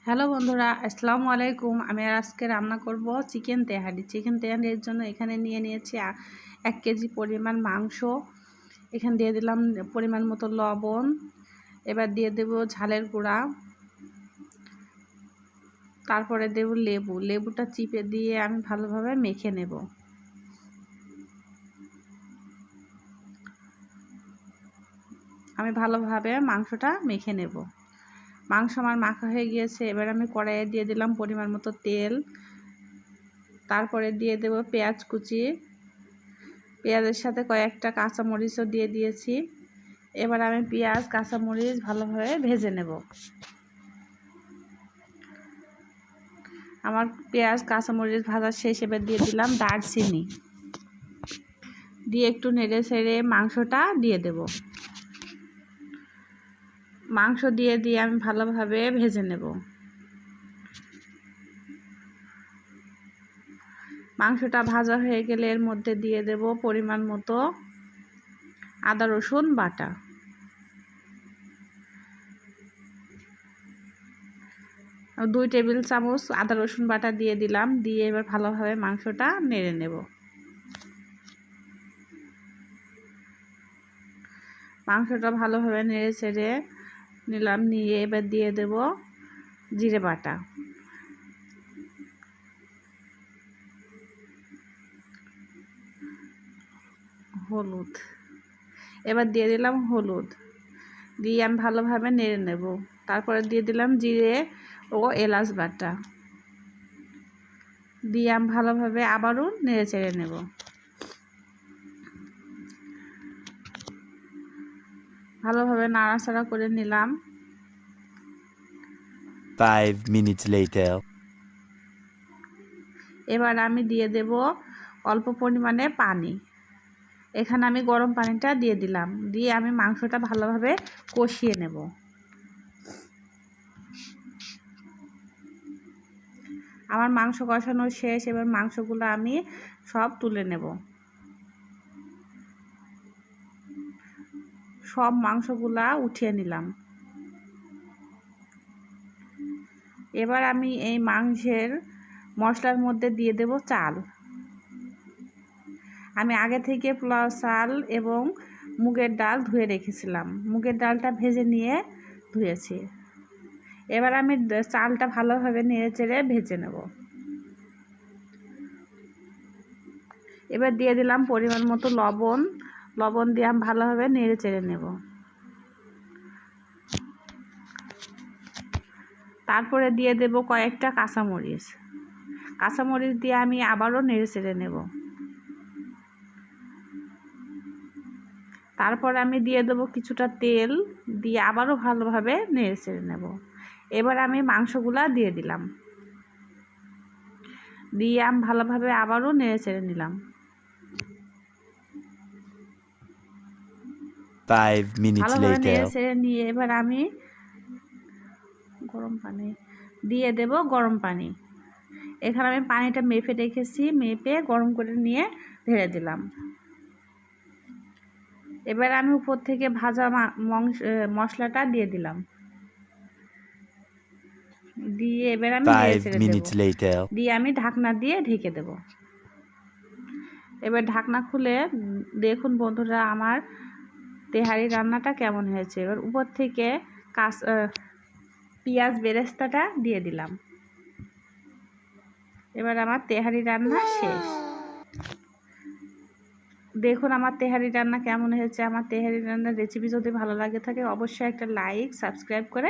Hello বন্ধুরা, আসসালামু আলাইকুম। আমি আজকে রান্না করব চিকেন তেহারি। চিকেন তেহারির জন্য এখানে নিয়ে নিয়েছি 1 কেজি পরিমাণ মাংস। এখানে দিয়ে দিলাম পরিমাণ মতো লবণ। এবার দিয়ে দেব ঝালের গুঁড়া, তারপরে দেব লেবু। লেবুটা চিপে দিয়ে আমি ভালোভাবে মেখে নেব। আমি ভালোভাবে মাংসটা মেখে নেব। মাংস আমার মাখা হয়ে গিয়েছে। এবার আমি কড়াইয়ে দিয়ে দিলাম পরিমাণ মতো তেল, তারপরে দিয়ে দেব পেঁয়াজ কুচি। পেঁয়াজের সাথে কয়েকটা কাঁচামরিচও দিয়ে দিয়েছি। এবার আমি পেঁয়াজ কাঁচামরিচ ভালোভাবে ভেজে নেব। আমার পেঁয়াজ কাঁচামরিচ ভাজা শেষ। এবার দিয়ে দিলাম দারচিনি, দিয়ে একটু নেড়ে ছেড়ে মাংসটা দিয়ে দেব। মাংস দিয়ে আমি ভালোভাবে ভেজে নেব। মাংসটা ভাজা হয়ে গেলে এর মধ্যে দিয়ে দেব পরিমাণ মতো আদা রসুন বাটা। আর 2 টেবিল চামচ আদা রসুন বাটা দিয়ে দিলাম। দিয়ে এবার ভালোভাবে মাংসটা নেড়ে নেব। মাংসটা ভালোভাবে নেড়ে চেড়ে নিলাম। নিয়ে এবার দিয়ে দেব জিরে বাটা, হলুদ। এবার দিয়ে দিলাম হলুদ। দিয়ে আমি ভালোভাবে নেড়ে নেব। তারপরে দিয়ে দিলাম জিরে ও এলাচ বাটা। দিয়ে আমি ভালোভাবে আবারও নেড়ে চেড়ে নেব। ভালোভাবে নাড়াচাড়া করে নিলাম। 5 minutes later. এবার আমি দিয়ে দেব অল্প পরিমাণে পানি। এখানে আমি গরম পানিটা দিয়ে দিলাম। দিয়ে আমি মাংসটা ভালোভাবে কষিয়ে নেব। আমার মাংস কষানো শেষ। এবার মাংসগুলো আমি সব তুলে নেব। সব মাংসগুলা উঠিয়ে নিলাম। এবার আমি এই মাংসের মশলার মধ্যে দিয়ে দেব চাল। আমি আগে থেকে পোলাও চাল এবং মুগের ডাল ধুয়ে রেখেছিলাম। মুগের ডালটা ভেজে নিয়ে ধুয়েছি। এবার আমি চালটা ভালোভাবে নেড়ে চেড়ে ভেজে নেব। এবার দিয়ে দিলাম পরিমাণ মতো লবণ। লবণ দিয়ে আমি ভালোভাবে নেড়ে চেড়ে নেব। তারপরে দিয়ে দেব কয়েকটা কাঁচামরিচ। কাঁচামরিচ দিয়ে আমি আবারও নেড়ে চেড়ে নেব। তারপর আমি দিয়ে দেবো কিছুটা তেল। দিয়ে আবারও ভালোভাবে নেড়ে চেড়ে নেব। এবার আমি মাংসগুলা দিয়ে দিলাম। দিয়ে আমি ভালোভাবে আবারও নেড়ে চেড়ে নিলাম। 5 minutes ভালোভাবে later. নেড়ে চেড়ে নিয়ে এবার আমি গরম পানি দিয়ে দেব। গরম পানি এখানে আমি পানিটা মেপে রেখেছি। মেপে গরম করে নিয়ে ঢেলে দিলাম। এবার আমি উপর থেকে ভাজা মশলাটা দিয়ে দিলাম। দিয়ে এবার আমি নেড়ে 5 চেড়ে দেব। minutes later. দিয়ে আমি ঢাকনা দিয়ে ঢেকে দেব। এবার ঢাকনা খুলে দেখুন বন্ধুরা আমার তেহারি রান্নাটা কেমন হয়েছে। এবার উপর থেকে পেঁয়াজ বেরেস্তাটা দিয়ে দিলাম। এবার আমার তেহারি রান্না শেষ। দেখুন আমার তেহারি রান্না কেমন হয়েছে। আমার তেহারি রান্নার রেসিপি যদি ভালো লাগে থাকে অবশ্যই একটা লাইক সাবস্ক্রাইব করে